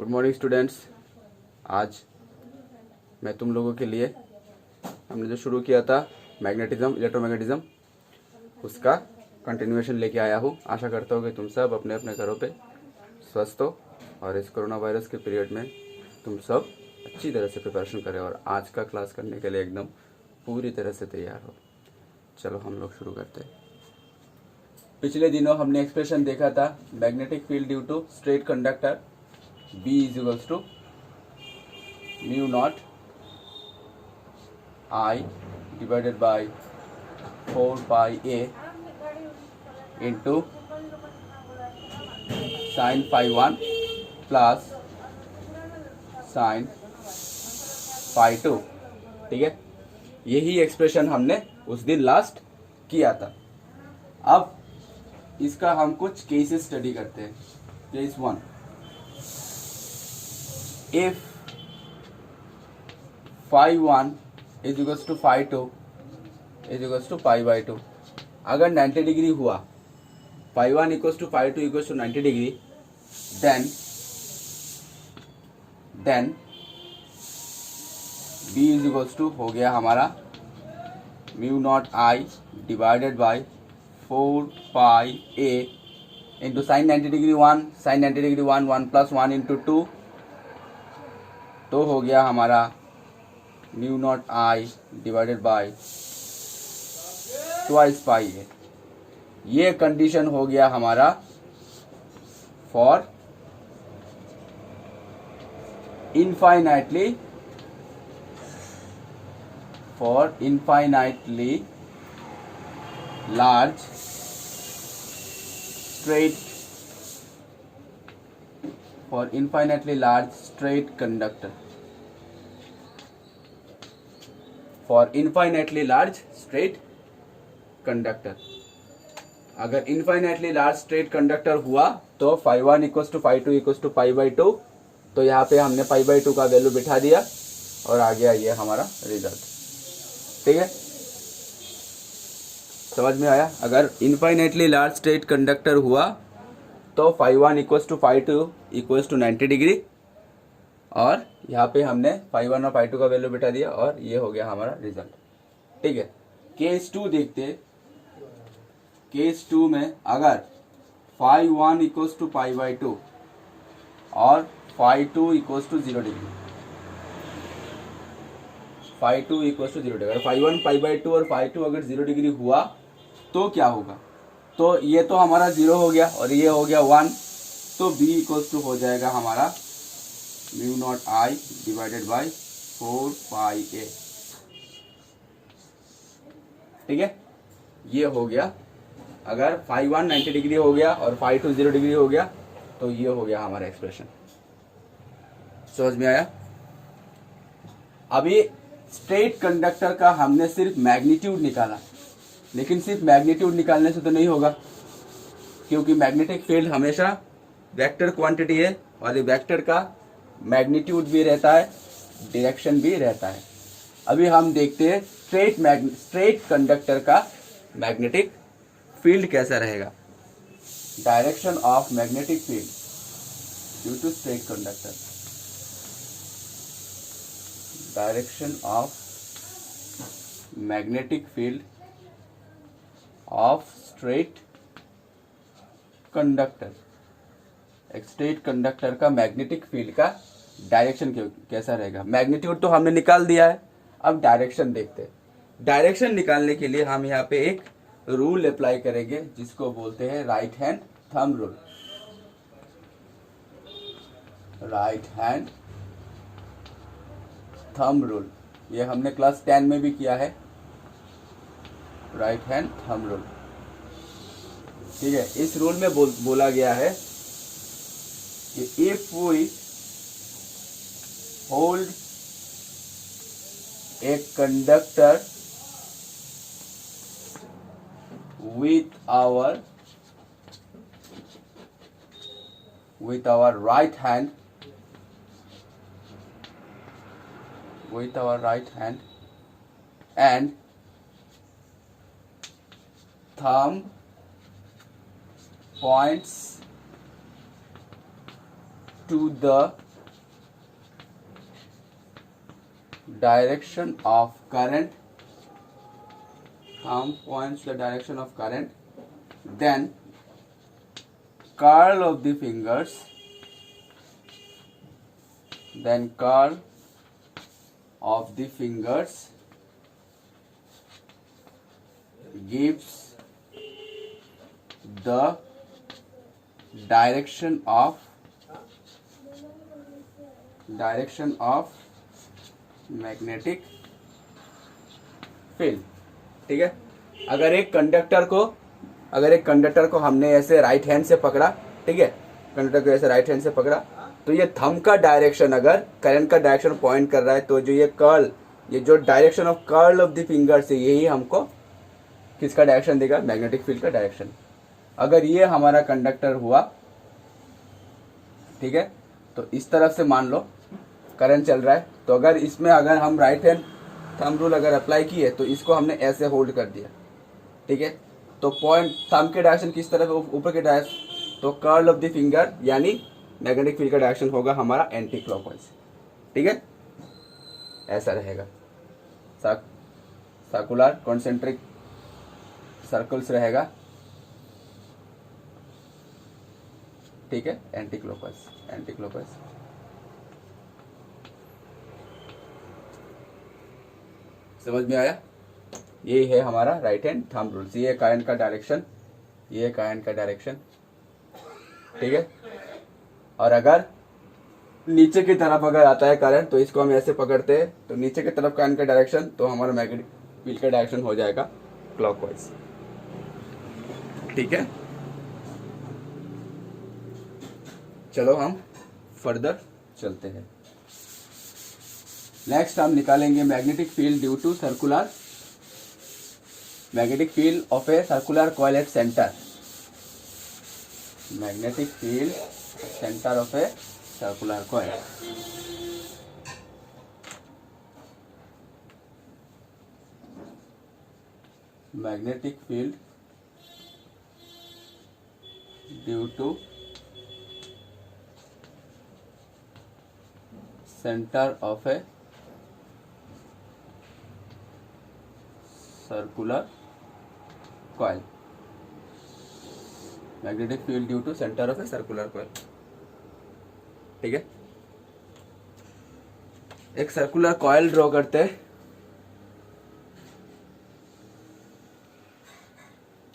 Good morning students. आज मैं तुम लोगों के लिए हमने जो शुरू किया था मैग्नेटिज्म, इलेक्ट्रोमैग्नेटिज्म, उसका कंटिन्यूएशन लेके आया हूँ। आशा करता हूँ कि तुम सब अपने अपने घरों पे स्वस्थ हो और इस कोरोना वायरस के पीरियड में तुम सब अच्छी तरह से प्रिपरेशन करें और आज का क्लास करने के लिए एकदम पूरी तरह से तैयार हो। चलो हम लोग शुरू करते हैं। पिछले दिनों हमने एक्सप्रेशन देखा था magnetic field due to straight conductor B is equals to mu naught I divided by 4 pi A into sin phi 1 plus sin phi 2। ठीक है, यही एक्सप्रेशन हमने उस दिन लास्ट किया था। अब इसका हम कुछ केसेस स्टडी करते हैं। Case 1, if phi 1 is equals to phi 2 is equals to pi by 2, अगर 90 डिग्री हुआ, phi 1 equals to phi 2 equals to 90 degree, then B is equals to हो गया हमारा mu naught I divided by 4 pi A into sin 90 degree 1, sin 90 degree 1 plus 1 into 2, तो हो गया हमारा mu naught I divided by twice pi है। ये condition हो गया हमारा for infinitely large straight conductor. अगर इनफाइनाइटली लार्ज स्ट्रेट कंडक्टर हुआ तो phi 1 equals to phi 2 equals to pi by 2, तो यहाँ पे हमने पाई बाई 2 का वैल्यू बिठा दिया और आ गया ये हमारा रिजल्ट। ठीक है, समझ में आया? अगर इनफाइनाइटली लार्ज स्ट्रेट कंडक्टर हुआ तो phi 1 equals to phi 2 equals to 90 degree, और यहाँ पे हमने phi 1 और phi 2 का वैल्यू बिठा दिया और ये हो गया हमारा रिजल्ट। ठीक है, केस 2 देखते। केस 2 में अगर phi 1 equals to pi by 2 और phi 2 equals to 0 degree, phi 2 equals to 0 degree, अगर phi 1 पाई बाई 2 और phi 2 अगर 0 डिग्री हुआ तो क्या होगा? तो ये तो हमारा 0 हो गया और ये हो गया 1, तो B इक्वल्स टू हो जाएगा हमारा mu naught I divided by 4 pi A। ठीक है, ये हो गया। अगर phi 1 90 डिग्री हो गया और phi 2 0 डिग्री हो गया तो ये हो गया हमारा एक्सप्रेशन। समझ में आया? अभी स्ट्रेट कंडक्टर का हमने सिर्फ मैग्नीट्यूड निकाला, लेकिन सिर्फ मैग्नीट्यूड निकालने से तो नहीं होगा, क्योंकि मैग्नेटिक फील्ड हमेशा वेक्टर क्वांटिटी है और ये वेक्टर का मैग्नीट्यूड भी रहता है, डायरेक्शन भी रहता है। अभी हम देखते हैं स्ट्रेट कंडक्टर का मैग्नेटिक फील्ड कैसा रहेगा। Direction of magnetic field due to straight conductor. Direction of magnetic field of straight conductor. एक स्ट्रेट कंडक्टर का मैग्नेटिक फील्ड का डायरेक्शन कैसा रहेगा। मैग्नीट्यूड तो हमने निकाल दिया है, अब डायरेक्शन देखते हैं। डायरेक्शन निकालने के लिए हम यहाँ पे एक रूल अप्लाई करेंगे जिसको बोलते हैं right hand thumb rule. Right hand thumb rule, ये हमने क्लास 10 में भी किया है। राइट हैंड थंब रूल, ठीक है। इस रूल में बोला गया है कि if we hold a conductor with our right hand and thumb points to the direction of current, thumb points the direction of current, then curl of the fingers, gives the direction of magnetic field. ठीक है, अगर एक conductor को हमने ऐसे right hand से पकड़ा, ठीक है, कंडक्टर को ऐसे राइट हैंड से पकड़ा, तो ये थंब का डायरेक्शन अगर करंट का डायरेक्शन पॉइंट कर रहा है, तो जो ये जो direction of curl of the finger से, यही हमको किसका डायरेक्शन देगा, मैग्नेटिक फील्ड का डायरेक्शन। अगर ये हमारा कंडक्टर हुआ, ठीक है, तो इस तरफ से मान लो करंट चल रहा है, तो अगर इसमें अगर हम राइट हैंड थंब रूल अगर अप्लाई किए, तो इसको हमने ऐसे होल्ड कर दिया, ठीक है, तो पॉइंट थंब के डायरेक्शन किस तरफ, ऊपर के डायरेक्शन, तो कर्ल ऑफ द फिंगर यानी मैग्नेटिक फील्ड का डायरेक्शन होगा हमारा एंटी क्लॉकवाइज। ठीक है, ऐसा रहेगा, सर्कुलर कॉन्सेंट्रिक सर्कल्स रहेगा। ठीक है, एंटी क्लॉकवाइज। समझ में आया? ये है हमारा राइट हैंड थंब रूल्स। ये करंट का डायरेक्शन, ठीक है, और अगर नीचे की तरफ अगर आता है करंट, तो इसको हम ऐसे पकड़ते हैं, तो नीचे की तरफ करंट का डायरेक्शन, तो हमारा मैग्नेटिक फील्ड का डायरेक्शन हो जाएगा क्लॉकवाइज। ठीक है, चलो हम फर्दर चलते हैं। नेक्स्ट हम निकालेंगे magnetic field due to circular, magnetic field of a circular coil at centre, magnetic field centre of a circular coil. Magnetic field due to centre of a circular coil, magnetic field due to centre of a circular coil. ठीक है, एक circular coil draw करते हैं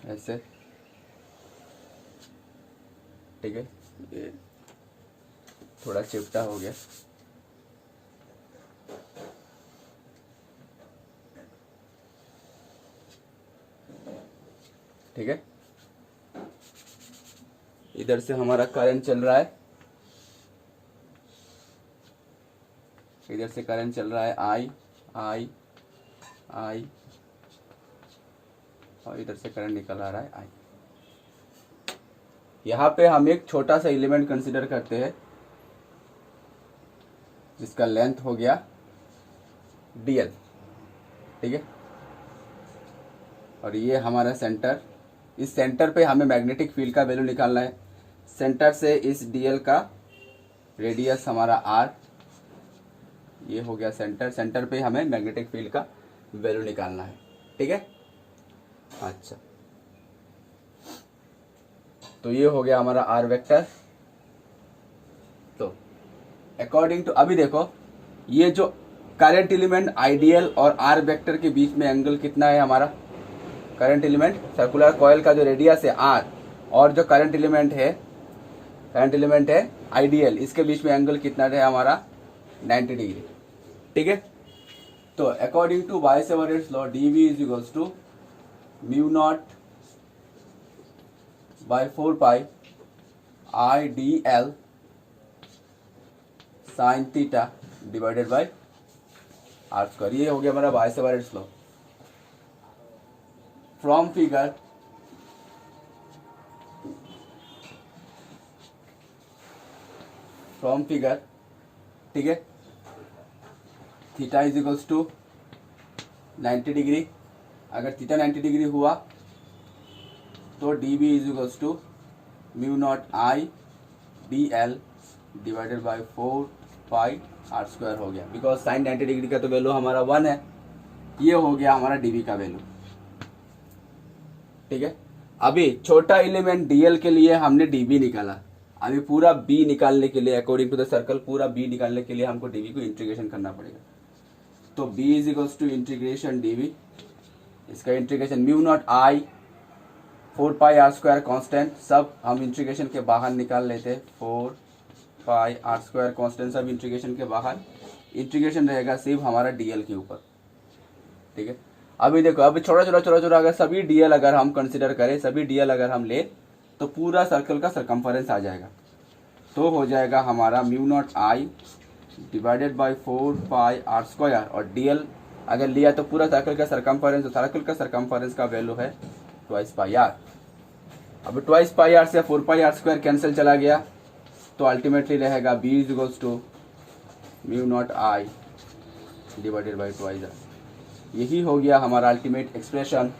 ऐसे। ठीक है, ये थोड़ा चिपटा हो गया। ठीक है, इधर से हमारा करंट चल रहा है, इधर से करंट चल रहा है आई आई आई, और इधर से करंट निकल आ रहा है आई। यहाँ पे हम एक छोटा सा एलिमेंट कंसीडर करते हैं जिसका लेंथ हो गया dl। ठीक है, और ये हमारा सेंटर, इस सेंटर पे हमें मैग्नेटिक फील्ड का वैल्यू निकालना है। सेंटर से इस dl का रेडियस हमारा r, ये हो गया सेंटर, सेंटर पे हमें मैग्नेटिक फील्ड का वैल्यू निकालना है। ठीक है, अच्छा, तो ये हो गया हमारा r वेक्टर। तो अकॉर्डिंग टू, अभी देखो ये जो करंट एलिमेंट आइडियल और r वेक्टर के बीच में एंगल कितना है हमारा, करंट एलिमेंट सर्कुलर कॉइल का जो रेडियस है r, और जो करंट एलिमेंट है आइडियल, इसके बीच में एंगल कितना है हमारा 90 डिग्री। ठीक है, तो according to Biot Savart's law dv is equals to mu naught by 4 pi I D L sine theta divided by R square. ये हो गया हमारा बायसेवरेट्स लॉ। फ्रॉम फिगर ठीक है, theta is equals to 90 degree. अगर थीटा 90 डिग्री हुआ तो d B is equals to mu naught I D l divided by 4 pi are square हो गया, बिकॉज साइन 90 डिग्री का तो वैल्यू हमारा 1 है। ये हो गया हमारा डीवी का वैल्यू। ठीक है, अभी छोटा एलिमेंट डीएल के लिए हमने डीबी निकाला। अभी पूरा बी निकालने के लिए, अकॉर्डिंग टू द सर्कल, पूरा बी निकालने के लिए हमको डीवी को इंटीग्रेशन करना पड़ेगा। तो b is equals to integration D V, इसका integration mu naught I 4 pi are square constant, सब हम इंटीग्रेशन के बाहर निकाल लेते हैं। 4 पाई आर स्क्वायर कॉन्स्टेंट सब इंटीग्रेशन के बाहर, इंटीग्रेशन रहेगा सिर्फ हमारा डीएल के ऊपर। ठीक है, अभी देखो, अभी छोटा छोटा अगर सभी डीएल अगर हम कंसिडर करें, सभी डीएल अगर हम ले, तो पूरा सर्कल का सरकमफेरेंस आ जाएगा। तो हो जाएगा हमारा mu naught I divided by 4 pi are square, और डीएल अगर लिया तो पूरा सर्कल का सरकमफेरेंस, तो सर्कल का सरकमफेरेंस का वैल्यू है ट्वाइस पाई आर। अब ट्वाइस पाई आर से 4 पाई आर स्क्वायर कैंसिल चला गया, तो अल्टीमेटली रहेगा b is equals to mu naught I divided by twice r. यही हो गया हमारा ultimate expression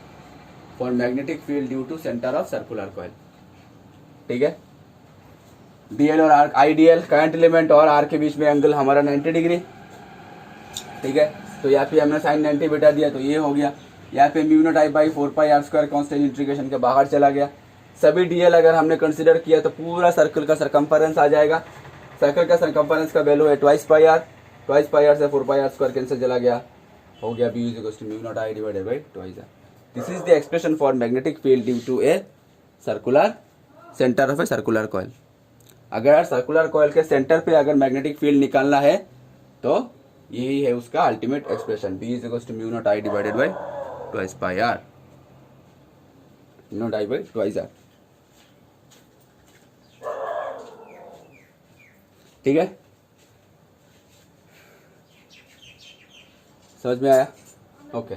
for magnetic field due to centre of circular coil. ठीक है, डीएल और आर, आईडीएल करंट एलिमेंट और आर के बीच में एंगल हमारा 90 डिग्री। ठीक है, तो यहाँ पे हमने साइन 90 बिठा दिया, तो ये हो गया। यहाँ पे mu naught I by 4 pi are square constant integration के बाहर चला गया। सभी डीएल अगर हमने कंसीडर किया तो पूरा सर्कल का सरकमफेरेंस आ जाएगा। सर्कल का सरकमफेरेंस का वैल्यू है ट्वाइस पाई आर से 4 पाई आर स्क्वायर कैंसिल चला गया, हो गया b is equals to mu naught I divided by twice r. This is the expression for magnetic field due to a circular centre of a circular coil. अगर circular coil के centre पे अगर magnetic field निकालना है तो यही है उसका ultimate expression, b is equals to mu naught I divided by twice pi r, mu naught I by twice r. ठीक है, समझ में आया? ओके,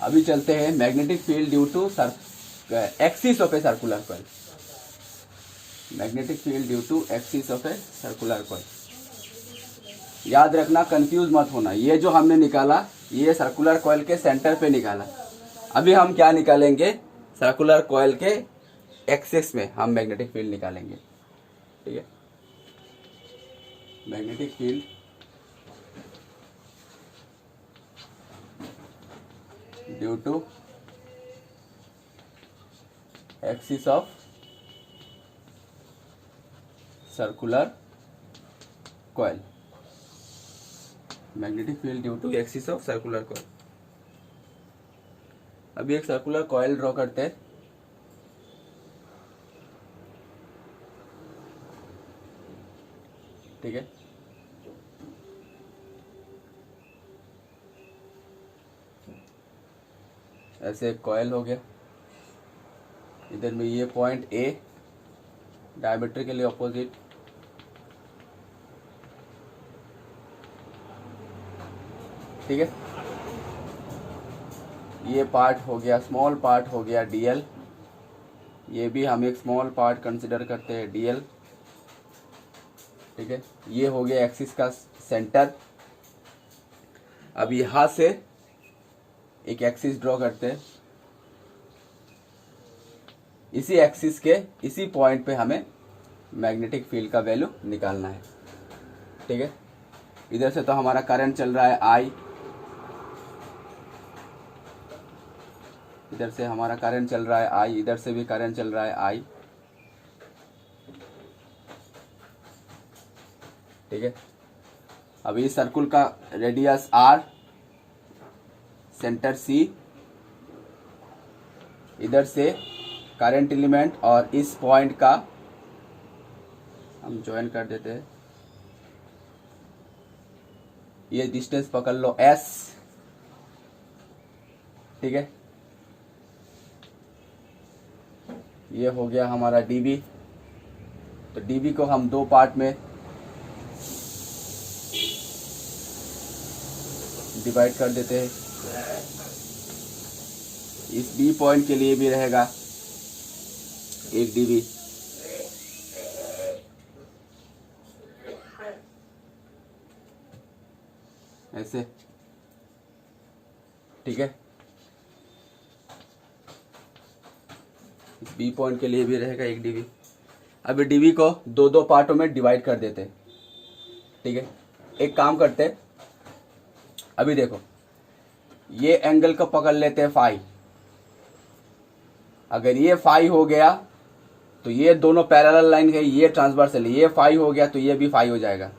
अभी चलते हैं magnetic field due to axis of a circular coil. Magnetic field due to axis of a circular coil. याद रखना, कंफ्यूज मत होना, ये जो हमने निकाला ये सर्कुलर कॉइल के सेंटर पे निकाला। अभी हम क्या निकालेंगे, सर्कुलर कॉइल के एक्सिस में हम मैग्नेटिक फील्ड निकालेंगे। ठीक है, magnetic field due to axis of circular coil, magnetic field due to axis of circular coil. अभी एक सर्कुलर कॉइल ड्रॉ करते हैं। ठीक है, ऐसे एक कॉइल हो गया, इधर में ये पॉइंट ए डायमीटर के लिए ऑपोजिट, ठीक है। ये पार्ट हो गया, स्मॉल पार्ट हो गया डीएल, ये भी हम एक स्मॉल पार्ट कंसिडर करते हैं डीएल। ठीक है, ये हो गया एक्सिस का सेंटर। अब यहां से एक एक्सिस ड्रॉ करते हैं, इसी एक्सिस के इसी पॉइंट पे हमें मैग्नेटिक फील्ड का वैल्यू निकालना है। ठीक है, इधर से तो हमारा करंट चल रहा है आई, इधर से हमारा करंट चल रहा है आई, इधर से भी करंट चल रहा है आई। ठीक है, अब इस सर्कुल का रेडियस आर, सेंटर सी, इधर से करंट एलिमेंट और इस पॉइंट का हम ज्वाइन कर देते हैं। ये डिस्टेंस पकड़ लो एस। ठीक है, ये हो गया हमारा डीबी। तो डीबी को हम दो पार्ट में डिवाइड कर देते हैं। इस बी पॉइंट के लिए भी रहेगा एक डीबी, ऐसे। ठीक है, इस बी पॉइंट के लिए भी रहेगा एक डीबी। अभी डीवी को दो दो पार्टों में डिवाइड कर देते, ठीक है। एक काम करते, अभी देखो ये एंगल को पकड़ लेते हैं फाई। अगर ये फाई हो गया तो ये दोनों पैरेलल लाइन है, ये ट्रांसवर्सल, ये फाई हो गया तो ये भी फाई हो जाएगा,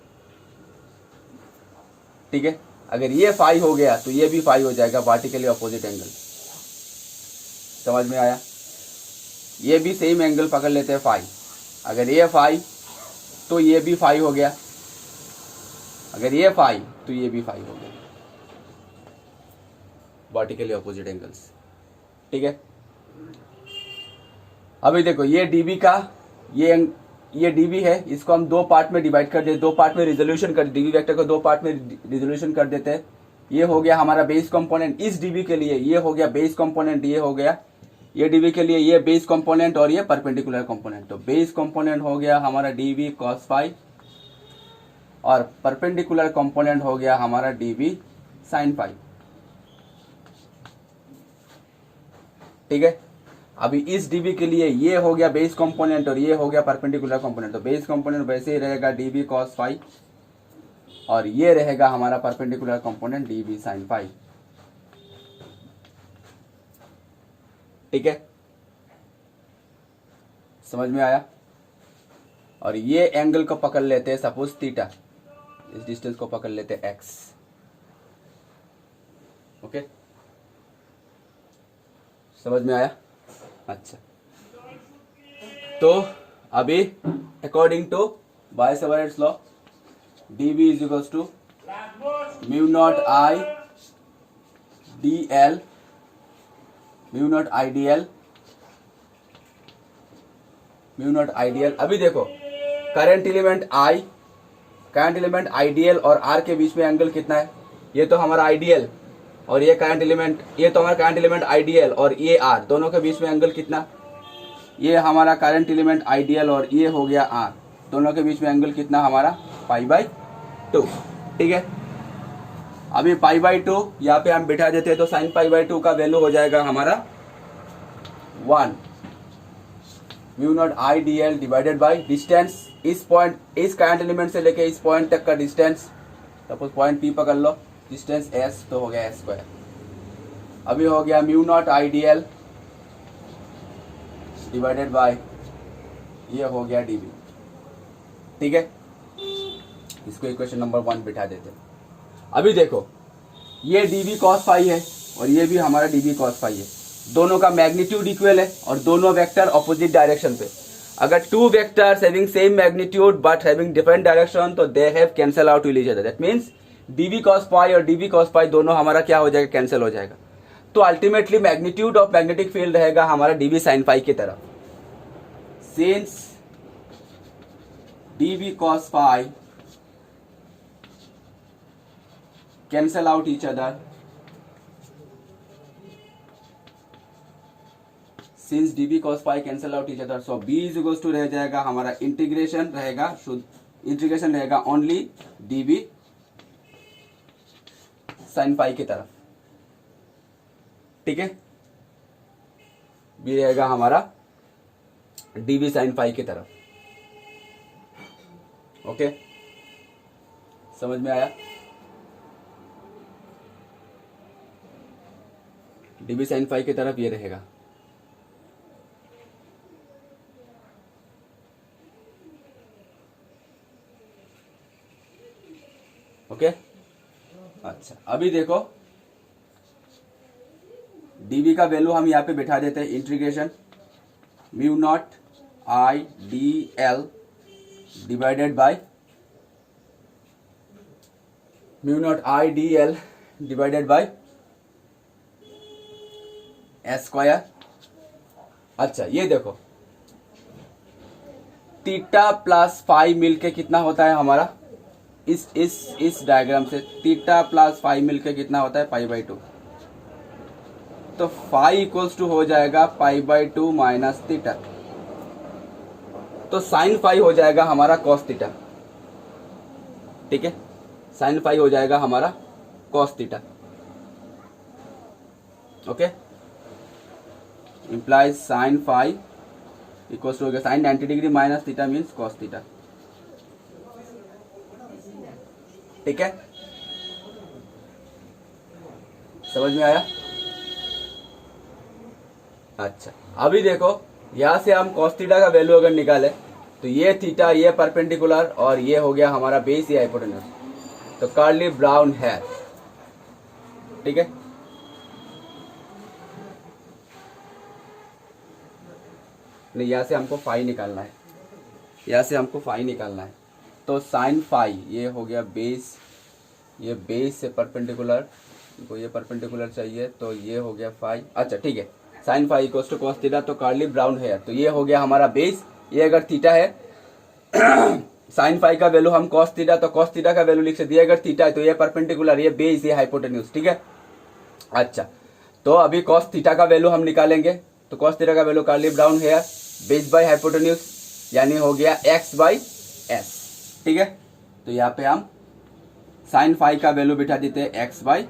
ठीक है। अगर ये फाई हो गया तो ये भी फाई हो जाएगा, वर्टिकली अपोजिट एंगल। समझ में आया? ये भी सेम एंगल पकड़ लेते हैं फाई। अगर ये फाई तो ये भी फाई हो गया, अगर ये फाई तो ये भी फाई हो गया, वर्टिकली अपोजिट एंगल्स, ठीक है। अभी देखो ये डीबी का ये डीबी है, इसको हम दो पार्ट में डिवाइड कर देते, दो पार्ट में रिजोल्यूशन कर, डीबी वेक्टर को दो पार्ट में रिजोल्यूशन कर देते हैं। ये हो गया हमारा बेस कंपोनेंट इस डीबी के लिए, ये हो गया बेस कंपोनेंट, ये हो गया ये डीबी के लिए ये बेस कंपोनेंट और ये परपेंडिकुलर कंपोनेंट। तो बेस कंपोनेंट हो गया हमारा डीबी कॉस फाई और परपेंडिकुलर कंपोनेंट हो गया हमारा डीबी साइन फाई, ठीक है। अभी इस डीबी के लिए ये हो गया बेस कंपोनेंट और ये हो गया परपेंडिकुलर कंपोनेंट। तो बेस कंपोनेंट वैसे ही रहेगा डीबी कॉस फाई और ये रहेगा हमारा perpendicular component dB sine phi, ठीक है। समझ में आया? और ये एंगल को पकड़ लेते हैं सपोज थीटा, इस डिस्टेंस को पकड़ लेते हैं एक्स, ओके। समझ में आया? अच्छा, तो अभी according to Biot Savart's law dB is equals to mu naught I D L, mu naught I D L, mu naught I D L. अभी देखो करंट एलिमेंट आइडियल और आर के बीच में एंगल कितना है? ये तो हमारा आइडियल और ये करंट एलिमेंट, ये तो हमारा करंट एलिमेंट आइडियल और ये आर, दोनों के बीच में एंगल कितना? ये हमारा करंट एलिमेंट आइडियल और ये हो गया आर, दोनों के बीच में एंगल कितना हमारा? π/2, ठीक है। अभी π/2 यहाँ पे हम बिठा देते हैं तो साइन π/2 का वैल्यू हो जाएगा हमारा 1 mu naught I D l divided by distance, इस पॉइंट, इस करंट एलिमेंट से लेके इस पॉइंट तक का डिस्टेंस, सपोज पॉइंट पी पकड़ लो, डिस्टेंस एस, तो हो गया एस स्क्वायर। अभी हो गया mu naught I D l divided by ये हो गया डीबी, ठीक है। इसको इक्वेशन नंबर 1 बिठा देते हैं। अभी देखो ये डीबी कॉस फाई है और ये भी हमारा डीबी कॉस फाई है, दोनों का मैग्नीट्यूड इक्वल है और दोनों वेक्टर ऑपोजिट डायरेक्शन पे। अगर two vectors having same magnitude but having different direction तो they have cancel out with each other, that means D B cos phi और डीबी कॉस फाई दोनों हमारा क्या हो जाएगा? कैंसिल हो जाएगा। तो ultimately magnitude of magnetic field रहेगा हमारा डीबी साइन फाई की तरफ। Since D B cos phi cancel out each other, since D B cos phi cancel out each other, so B is equals to रह जाएगा हमारा इंटीग्रेशन रहेगा, शुद्ध इंटीग्रेशन रहेगा ओनली डीबी साइन फाई की तरफ, ठीक है। बी रहेगा हमारा डीबी साइन फाई की तरफ, ओके। समझ में आया? डीबी साइन फाई की तरफ ये रहेगा, ओके। अच्छा, अभी देखो डीबी का वैल्यू हम यहाँ पे बिठा देते हैं, integration mu naught I D l divided by mu naught I D l divided by S square. अच्छा ये देखो थीटा प्लस फाई मिलके कितना होता है हमारा? इस डायग्राम से थीटा प्लस फाई मिलके कितना होता है? π/2। तो फाई इक्वल्स टू हो जाएगा π/2 माइनस थीटा, तो साइन फाई हो जाएगा हमारा कॉस थीटा, ठीक है। साइन फाई हो जाएगा हमारा cos theta, okay. implies sin phi equal to हो गया sine 90 degree minus theta means cos theta. ठीक है, समझ में आया? अच्छा, अभी देखो यहां से हम कॉस थीटा का वैल्यू अगर निकाले तो ये थीटा, ये परपेंडिकुलर और ये हो गया हमारा बेस, ये हाइपोटेन्यूज, तो कर्ली ब्राउन है। ठीक है, नहीं यहां से हमको फाई निकालना है, यहां से हमको फाई निकालना है। तो साइन फाई ये हो गया बेस, ये बेस से परपेंडिकुलर, को ये परपेंडिकुलर चाहिए तो ये हो गया फाई। अच्छा ठीक है, sine phi equals to cos theta, तो कर्ली ब्राउन है, तो ये हो गया हमारा बेस, ये अगर थीटा है साइन फाई का वैल्यू हम कॉस थीटा, तो कॉस थीटा का वैल्यू लिख सकते हैं, अगर थीटा है तो ये परपेंडिकुलर, ये बेस, ये हाइपोटेन्यूज। ठीक है, अच्छा तो अभी कॉस थीटा का वैल्यू हम निकालेंगे, तो कॉस थीटा का वैल्यू कर्ली ब्राउन है बेस बाय हाइपोटेन्यूज, यानी हो गया एक्स बाई एस। ठीक है, तो यहाँ पे हम साइन फाई का वैल्यू बिठा देते हैं एक्स बाई।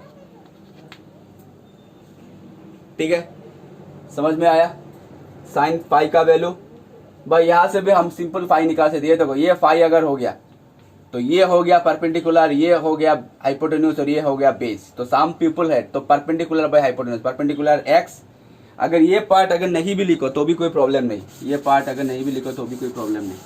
ठीक है, समझ में आया? साइन फाई का वैल्यू भाई यहां से भी हम सिंपल फाई निकाल सकते हैं। देखो ये फाई अगर हो गया तो ये हो गया परपेंडिकुलर, ये हो गया हाइपोटेन्यूज और ये हो गया बेस, तो सम पीपल है तो perpendicular by hypotenuse, perpendicular x. अगर ये पार्ट अगर नहीं भी लिखो तो भी कोई प्रॉब्लम नहीं, ये पार्ट अगर नहीं भी लिखो तो भी कोई प्रॉब्लम नहीं,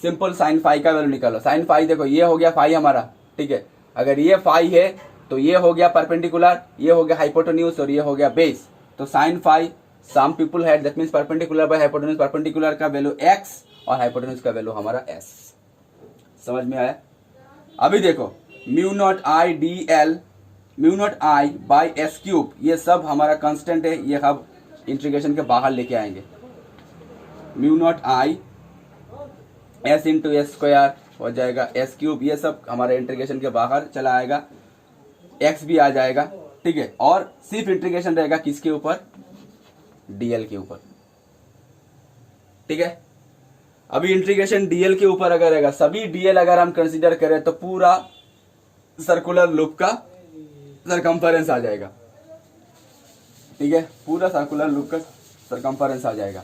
सिंपल साइन फाई का वैल्यू निकालो। साइन फाई देखो ये हो गया फाई हमारा। ठीक है, अगर ये फाई है तो ये हो गया परपेंडिकुलर, ये हो गया हाइपोटेन्यूज और ये हो गया बेस, तो साइन फाई सम पीपल है, that means perpendicular by hypotenuse, perpendicular का वैल्यू एक्स और हाइपोटेन्यूज का वैल्यू हमारा एस। समझ में आया? अभी देखो mu naught I D L, mu naught I by s cube, ये सब हमारा कांस्टेंट है, ये हम इंटीग्रेशन के बाहर लेके आएंगे। Mu naught I S into S square हो जाएगा एस क्यूब, ये सब हमारे इंटीग्रेशन के बाहर चला आएगा, एक्स भी आ जाएगा। ठीक है, और सिर्फ इंटीग्रेशन रहेगा किसके ऊपर? डीएल के ऊपर। ठीक है, अभी इंटीग्रेशन डीएल के ऊपर अगर रहेगा, सभी डीएल अगर हम कंसीडर करें तो पूरा सर्कुलर लूप का सरकमफेरेंस आ जाएगा। ठीक है, पूरा सर्कुलर लूप का सरकमफेरेंस आ जाएगा।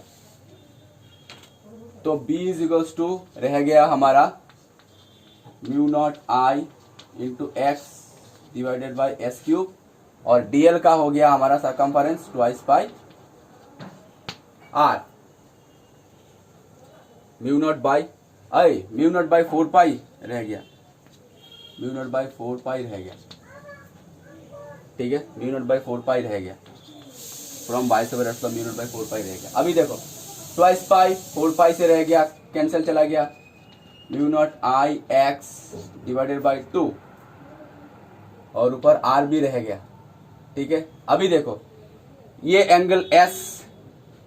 तो b इज इक्वल्स टू रह गया हमारा mu naught I into x divided by s cube, और डीएल का हो गया हमारा circumference twice by r, mu naught by mu naught by 4 pi रह गया, म्यू नॉट बाई 4 पाई रह गया। ठीक है, म्यू नॉट बाई 4 पाई रह गया, फ्रॉम बाई से म्यू नॉट बाई 4 पाई रह गया। अभी देखो ट्वाइस पाई 4 पाई से रह गया, कैंसिल चला गया, mu naught I x divided by 2 और ऊपर आर भी रह गया। ठीक है, अभी देखो ये एंगल एस,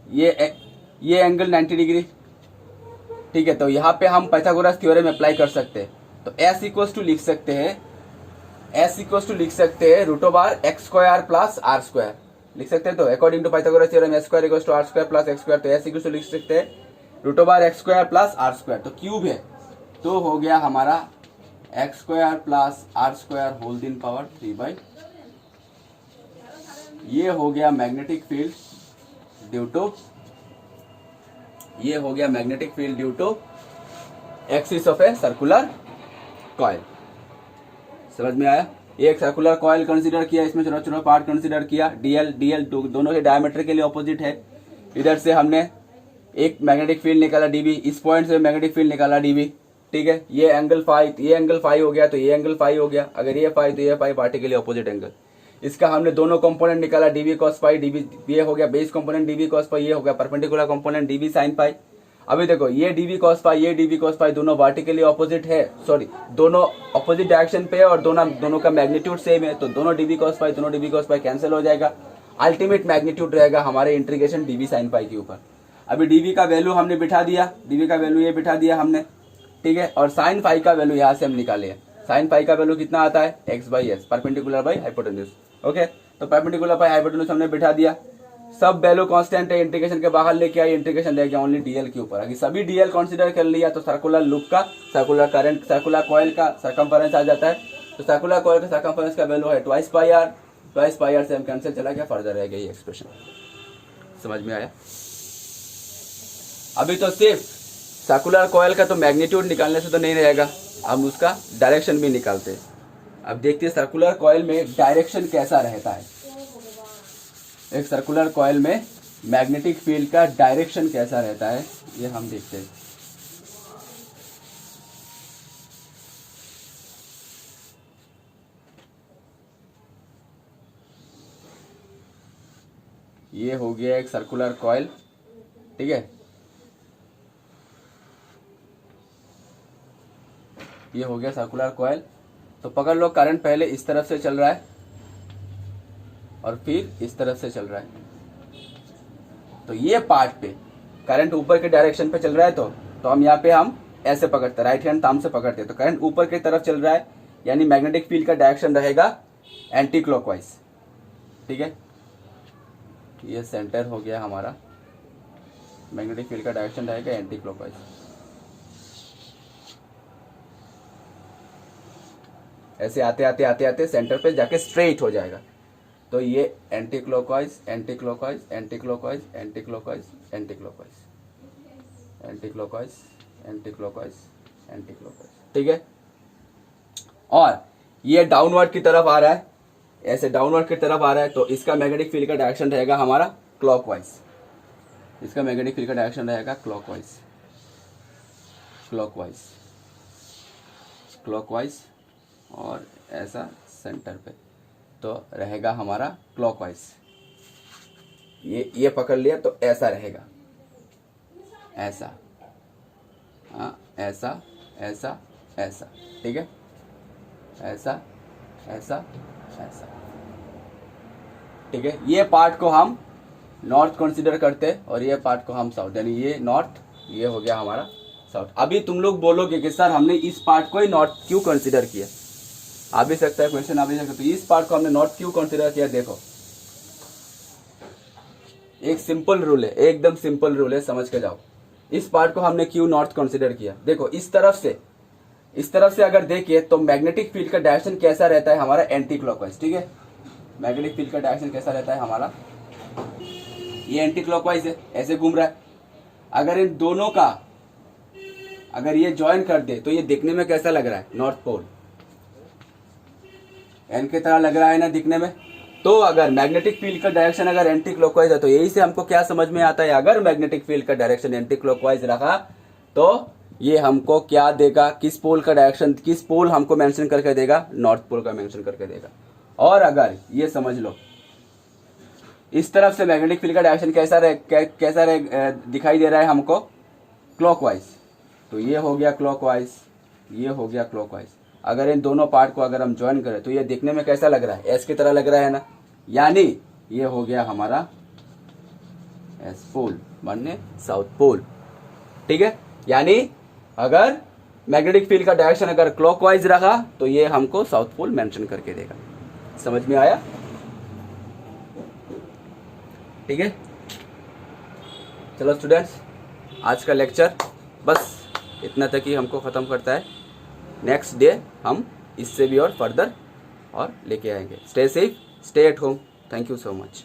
ये एंगल 90 डिग्री। ठीक है, तो यहाँ पे हम पाइथागोरस थ्योरम अप्लाई कर सकते हैं, तो एस इक्वल्स टू लिख सकते हैं, एस इक्वल्स टू लिख सकते हैं root over x square plus r square लिख सकते हैं। तो according to Pythagoras theorem s square equals to r square plus x square, तो एस इक्वल्स टू लिख सकते हैं root over x square plus r square, तो क्यूब है तो हो गया हमारा x square plus r square whole in power 3/। ये हो गया मैग्नेटिक फील्ड ड्यू टू, ये हो गया magnetic field due to axis of a circular coil. समझ में आया? एक सर्कुलर कॉइल कंसीडर किया, इसमें छोटा छोटा पार्ट कंसीडर किया, डीएल डीएल दोनों के डायमीटर के लिए ऑपोजिट है। इधर से हमने एक मैग्नेटिक फील्ड निकाला डीबी, इस पॉइंट से मैग्नेटिक फील्ड निकाला डीबी। ठीक है, ये एंगल फाई, ये एंगल फाई हो गया तो ये एंगल फाई हो गया, अगर ये फाई तो ये फाई, पार्टी के लिए ऑपोजिट एंगल। इसका हमने दोनों कंपोनेंट निकाला, डीबी कॉस फाई, डीबी ये हो गया base component dB cos phi, ये हो गया perpendicular component dB sine phi. अभी देखो ये डीबी कॉस फाई, ये डीबी कॉस फाई दोनों वर्टिकली ऑपोजिट है, सॉरी दोनों ऑपोजिट डायरेक्शन पे है और दोनों का मैग्नीट्यूड सेम है, तो दोनों डीबी कॉस फाई कैंसिल हो जाएगा। अल्टीमेट मैग्नीट्यूड रहेगा हमारे इंटीग्रेशन डीबी साइन फाई के ऊपर। अभी डीबी का वैल्यू हमने बिठा दिया, डीबी का वैल्यू ये बिठा दिया हमने। ठीक है, और साइन फाई का वैल्यू यहाँ से हम निकाले, साइन फाई का वैल्यू कितना आता है? X by S, perpendicular by hypotenuse. Okay, तो परपेंडिकुलर बाई हाइपोटेन्यूज हमने बिठा दिया, सब वैल्यू कांस्टेंट है, इंटीग्रेशन के बाहर लेके आई, इंटीग्रेशन रह गया ओनली डीएल के ऊपर। अगर सभी डीएल कंसीडर कर लिया तो सर्कुलर लूप का, सर्कुलर करंट, सर्कुलर कॉइल का सरकमफेरेंस आ जाता है। तो सर्कुलर कॉइल का सरकमफेरेंस का वैल्यू है twice pi r, twice pi r से हम कैंसिल चला गया, फर्दर रह गया ये एक्सप्रेशन। समझ में आया? अभी तो सिर्फ सर्कुलर कॉइल का तो मैग्नीट्यूड निकालने से तो नहीं रहेगा, हम उसका डायरेक्शन भी निकालते हैं। अब देखते हैं सर्कुलर कॉइल में डायरेक्शन कैसा रहता है। एक सर्कुलर कॉइल में मैग्नेटिक फील्ड का डायरेक्शन कैसा रहता है ये हम देखते हैं। ये हो गया एक सर्कुलर कॉइल, ठीक है। ये हो गया सर्कुलर कॉइल। तो पकड़ लो, करंट पहले इस तरफ से चल रहा है और फिर इस तरफ से चल रहा है। तो ये पार्ट पे करंट ऊपर के डायरेक्शन पे चल रहा है, तो हम यहाँ पे हम ऐसे पकड़ते, राइट हैंड थंब से पकड़ते, तो करंट ऊपर की तरफ चल रहा है, यानी मैग्नेटिक फील्ड का डायरेक्शन रहेगा एंटी क्लॉकवाइज, ठीक है। ये सेंटर हो गया हमारा, मैग्नेटिक फील्ड का डायरेक्शन रहेगा एंटी क्लॉकवाइज। ऐसे आते आते आते आते सेंटर पे जाके स्ट्रेट हो जाएगा। तो ये anti clockwise, anti clockwise, anti clockwise, anti clockwise, anti clockwise, anti clockwise, anti clockwise, anti clockwise, ठीक है। और ये डाउनवर्ड की तरफ आ रहा है, ऐसे डाउनवर्ड की तरफ आ रहा है, तो इसका मैग्नेटिक फील्ड का डायरेक्शन रहेगा हमारा क्लॉकवाइज। इसका मैग्नेटिक फील्ड का डायरेक्शन रहेगा क्लॉकवाइज, क्लॉकवाइज, क्लॉकवाइज, और ऐसा सेंटर पे तो रहेगा हमारा क्लॉकवाइज। ये पकड़ लिया तो ऐसा रहेगा, ऐसा, हाँ ऐसा, ऐसा, ऐसा, ठीक है, ऐसा, ऐसा, ऐसा, ठीक है। ये पार्ट को हम नॉर्थ कंसीडर करते हैं और ये पार्ट को हम साउथ, यानी ये नॉर्थ, ये हो गया हमारा साउथ। अभी तुम लोग बोलोगे कि सर हमने इस पार्ट को ही नॉर्थ क्यों कंसीडर किया, आ भी सकता है क्वेश्चन, आ भी सकता है। तो इस पार्ट को हमने नॉर्थ क्यों कंसीडर किया, देखो एक सिंपल रूल है, एकदम सिंपल रूल है, समझ के जाओ। इस पार्ट को हमने क्यों नॉर्थ कंसीडर किया, देखो इस तरफ से अगर देखिए तो मैग्नेटिक फील्ड का डायरेक्शन कैसा रहता है हमारा एंटी क्लॉकवाइज, ठीक है। मैग्नेटिक फील्ड का डायरेक्शन कैसा रहता है हमारा, ये एंटी क्लॉकवाइज है, ऐसे घूम रहा है। अगर इन दोनों का अगर ये ज्वाइन कर दे तो ये दिखने में कैसा लग रहा है, नॉर्थ पोल, एन की तरह लग रहा है ना दिखने में। तो अगर मैग्नेटिक फील्ड का डायरेक्शन अगर एंटी क्लॉकवाइज है, तो यही से हमको क्या समझ में आता है, अगर मैग्नेटिक फील्ड का डायरेक्शन एंटी क्लॉकवाइज रखा तो ये हमको क्या देगा, किस पोल का डायरेक्शन, किस पोल हमको मेंशन करके देगा, नॉर्थ पोल का मेंशन करके देगा। और अगर ये समझ लो इस तरफ से मैग्नेटिक फील्ड का डायरेक्शन कैसा दिखाई दे रहा है हमको, क्लॉकवाइज, तो ये हो गया क्लॉकवाइज, ये हो गया क्लॉकवाइज। अगर इन दोनों पार्ट को अगर हम ज्वाइन करें तो ये देखने में कैसा लग रहा है, एस की तरह लग रहा है ना, यानी ये हो गया हमारा एस पोल माने साउथ पोल, ठीक है। यानी अगर मैग्नेटिक फील्ड का डायरेक्शन अगर क्लॉकवाइज रहा तो ये हमको साउथ पोल मेंशन करके देगा। समझ में आया, ठीक है। चलो स्टूडेंट्स, आज का लेक्चर बस इतना तक ही हमको ख़त्म करता है। नेक्स्ट डे हम इससे भी और फर्दर और लेके आएंगे। Stay safe, stay at home. Thank you so much.